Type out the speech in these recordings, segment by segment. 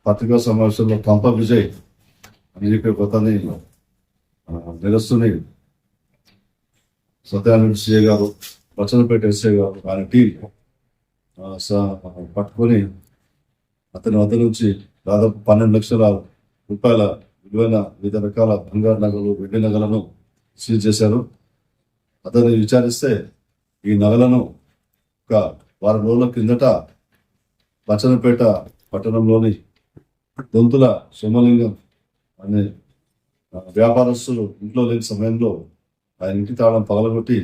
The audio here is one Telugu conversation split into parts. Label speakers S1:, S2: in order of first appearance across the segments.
S1: పత్రికా సమావేశంలో కంప విజయ్ అని చెప్పి కొత్తని నిరస్తుని సత్యానంద సిఏ గారు, బచ్చనపేట ఎస్ఐ గారు, ఆయన టీం పట్టుకొని అతని వద్ద నుంచి దాదాపు 12 లక్షల రూపాయల విలువైన వివిధ రకాల బంగారు నగలు, వెండి నగలను సీజ్ చేశారు. అతన్ని విచారిస్తే ఈ నగలను ఒక వారం రోజుల కిందట బచ్చనపేట పట్టణంలోని దొంతుల సోమలింగం అనే వ్యాపారస్తులు ఇంట్లో లేని సమయంలో ఆయన ఇంటి తాళం పగలగొట్టి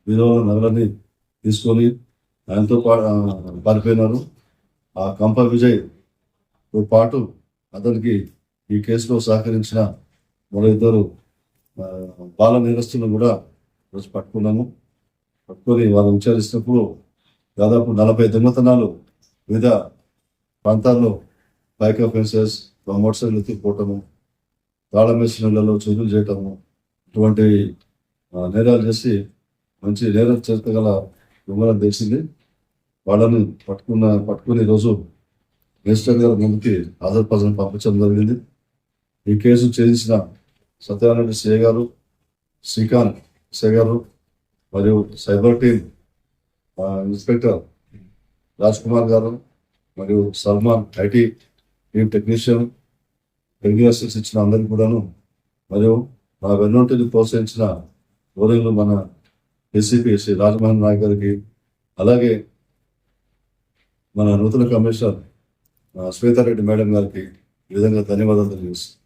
S1: విలువైన నగలని తీసుకొని ఆయనతో పారిపోయినారు. ఆ కంప విజయ్తో పాటు అతనికి ఈ కేసులో సహకరించిన మరో 2 బాల నేరస్తులను కూడా రోజు పట్టుకున్నాము. పట్టుకొని వాళ్ళు విచారిస్తున్నప్పుడు దాదాపు 40 దొంగతనాలు వివిధ ప్రాంతాల్లో బైక్ ఆఫెన్సెస్, మోటార్ సైకిల్ ఎత్తుకుపోవటము, తాళం వేసిన ఇళ్లలో చోరీలు చేయటము, ఇటువంటి నేరాలు చేసి మంచి నేర చరిత్ర గల దొంగలను తెలిసింది. వాళ్ళని పట్టుకుని ఈరోజు మేజిస్ట్రేట్ గారి ముందుకి హాజరుపరచని పంపించడం జరిగింది. ఈ కేసు ఛేదించిన సత్యానంద సిఏ గారు, శ్రీకాంత్ ఎస్ఐ గారు మరియు cyber team inspector Raj Kumar గారు మరియు Salman IT team technician technical ఇచ్చిన అందరికీ కూడాను, మరియు మా వెన్నుంటిని ప్రోత్సహించిన గౌరవులు మన ఏసీపీ శ్రీ రాజమోహన్ నాయక్ గారికి, అలాగే మన నూతన కమిషనర్ శ్వేతారెడ్డి మేడం గారికి ఈ విధంగా ధన్యవాదాలు తెలియజేస్తాను.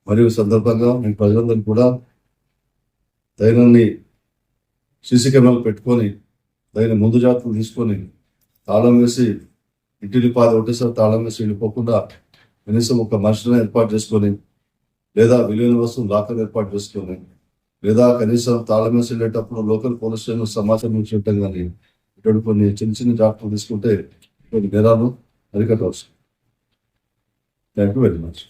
S1: మరియు సందర్భంగా నేను ప్రజలందరికీ కూడా తగినన్ని సీసీ కెమెరాలు పెట్టుకొని తగిన ముందు జాగ్రత్తలు తీసుకొని తాళం వేసి ఇంటిని ఒకటేసారి తాళం వేసి వెళ్ళిపోకుండా కనీసం ఒక మనిషిని ఏర్పాటు చేసుకొని, లేదా విలువైన వస్తువులు లాకర్ ఏర్పాటు చేసుకొని, లేదా కనీసం తాళం వేసి వెళ్ళేటప్పుడు లోకల్ పోలీస్ స్టేషన్ సమాచారం ఇచ్చేయటం కానీ ఇటువంటి కొన్ని చిన్న జాగ్రత్తలు తీసుకుంటే కొన్ని నేరాలు అరికట్టవచ్చు. Thank you very much.